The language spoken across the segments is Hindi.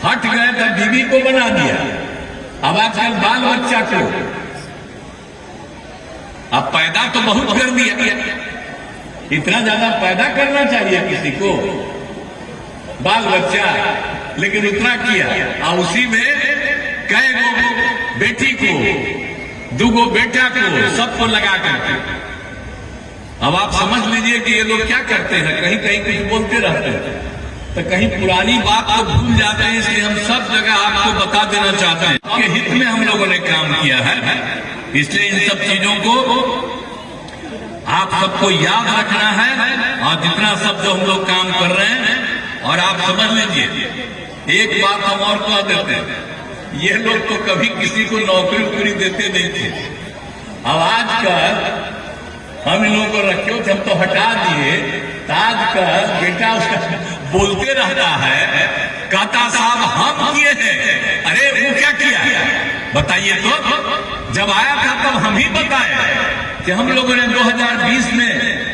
हट गए तो बीवी को बना दिया। अब आजकल बाल बच्चा को अब पैदा तो बहुत कर दिया, इतना ज्यादा पैदा करना चाहिए किसी को बाल बच्चा, लेकिन उतना किया और उसी में कई गो बेटी को, दूगो बेटा को, सबको लगा करके। अब आप समझ लीजिए कि ये लोग क्या करते हैं, कहीं कहीं कुछ बोलते रहते हैं तो कहीं पुरानी बात को भूल जाते हैं। इसलिए हम सब जगह आपको बता देना चाहते हैं कि हित में हम लोगों ने काम किया है, इसलिए इन सब चीजों को आप सबको याद रखना है। और जितना सब जो हम लोग काम कर रहे हैं, और आप समझ लीजिए एक बात हम और कह देते हैं, ये लोग तो कभी किसी को नौकरी वोकरी देते नहीं थे। अब आजकल हम इन लोगों को रखे थे, हम तो हटा दिए। तो आजकल बेटा उसका बोलते रहता है, कहता साहब हम किए हैं। अरे वो क्या किया बताइए तो। जब आया था तब हम ही बताए कि हम लोगों ने 2020 में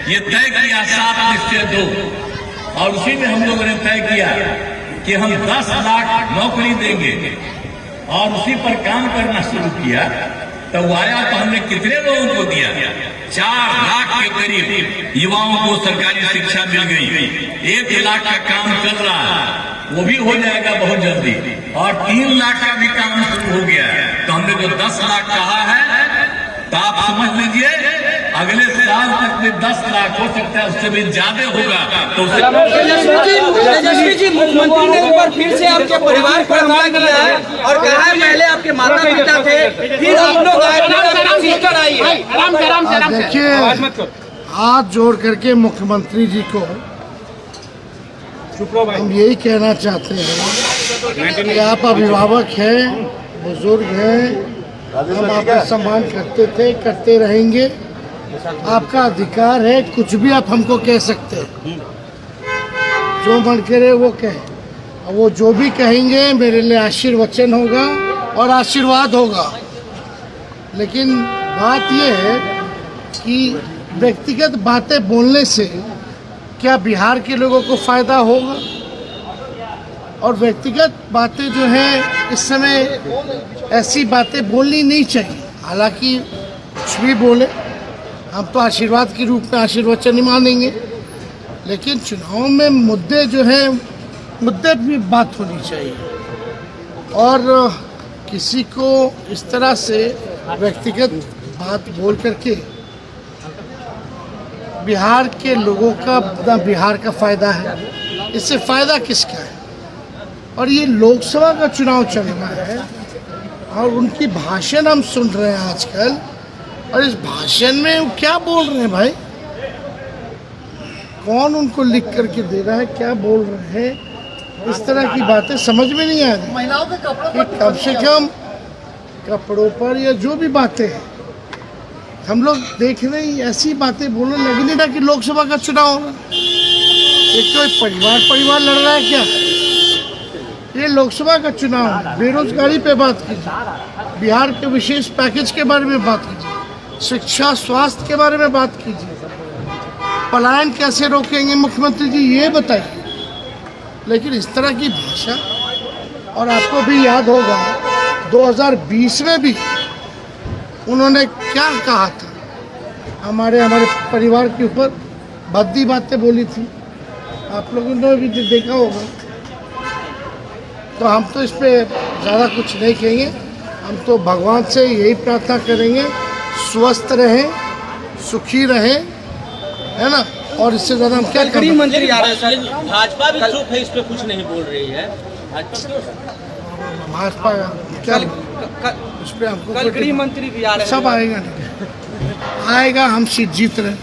ये तय किया 7 निश्चय 2, और उसी में हम लोगों ने तय किया कि हम 10 लाख नौकरी देंगे, और उसी पर काम करना शुरू किया। तो वो आया तो हमने कितने लोगों को दिया, 4 लाख के करीब युवाओं को सरकारी शिक्षा मिल गई। 1 लाख का काम चल रहा है, वो भी हो जाएगा बहुत जल्दी, और 3 लाख का भी काम शुरू हो गया है। तो हमने जो 10 लाख कहा है, तो आप समझ लीजिए अगले साल तक में 10 लाख हो सकता है, उससे भी ज्यादा होगा। तो तेजस्वी जी, मुख्यमंत्री ने एक बार फिर से आपके परिवार पर हमला किया है और कहा है पहले आपके माता पिता थे, फिर आप लोग सिस्टर आई है। देखिए, हाथ जोड़ करके मुख्यमंत्री जी को हम यही कहना चाहते हैं कि आप अभिभावक हैं, बुजुर्ग हैं, हम आपका सम्मान करते थे, करते रहेंगे। आपका अधिकार है, कुछ भी आप हमको कह सकते हैं, जो मन करे वो कहें। वो जो भी कहेंगे मेरे लिए आशीर्वचन होगा और आशीर्वाद होगा। लेकिन बात यह है कि व्यक्तिगत बातें बोलने से क्या बिहार के लोगों को फायदा होगा? और व्यक्तिगत बातें जो हैं इस समय ऐसी बातें बोलनी नहीं चाहिए। हालांकि कुछ भी बोले, हम तो आशीर्वाद के रूप में आशीर्वचन ही मानेंगे, लेकिन चुनाव में मुद्दे जो हैं, मुद्दे भी बात होनी चाहिए। और किसी को इस तरह से व्यक्तिगत बात बोल करके बिहार के लोगों का ना बिहार का फायदा है, इससे फायदा किसका है? और ये लोकसभा का चुनाव चल रहा है और उनकी भाषण हम सुन रहे हैं आजकल, और इस भाषण में वो क्या बोल रहे हैं भाई? कौन उनको लिख करके दे रहा है, क्या बोल रहे हैं? इस तरह की बातें समझ में नहीं आ रही। महिलाओं के कपड़ों पर कम से कम कपड़ों पर या जो भी बातें हैं, हम लोग देख रहे हैं ऐसी बातें बोलने लगी नहीं ना कि लोकसभा का चुनाव होगा। एक तो परिवार लड़ रहा है क्या? ये लोकसभा का चुनाव है। बेरोजगारी पे बात कीजिए, बिहार के विशेष पैकेज के बारे में बात कीजिए, शिक्षा स्वास्थ्य के बारे में बात कीजिए, पलायन कैसे रोकेंगे मुख्यमंत्री जी ये बताइए। लेकिन इस तरह की भाषा, और आपको भी याद होगा 2020 में भी उन्होंने क्या कहा था, हमारे परिवार के ऊपर भद्दी बातें बोली थी, आप लोगों ने भी देखा होगा। तो हम तो इस पे ज़्यादा कुछ नहीं कहेंगे, हम तो भगवान से यही प्रार्थना करेंगे स्वस्थ रहें, सुखी रहें, है ना। और इससे ज़्यादा हम क्या करें? मंत्री आ रहे हैं, भाजपा भी चुप है, इस पे कुछ नहीं बोल रही है। भाजपा क्या उस पर हमको कल गृह मंत्री भी आ रहे हैं, सब आएगा, नहीं आएगा, हम जीत रहे।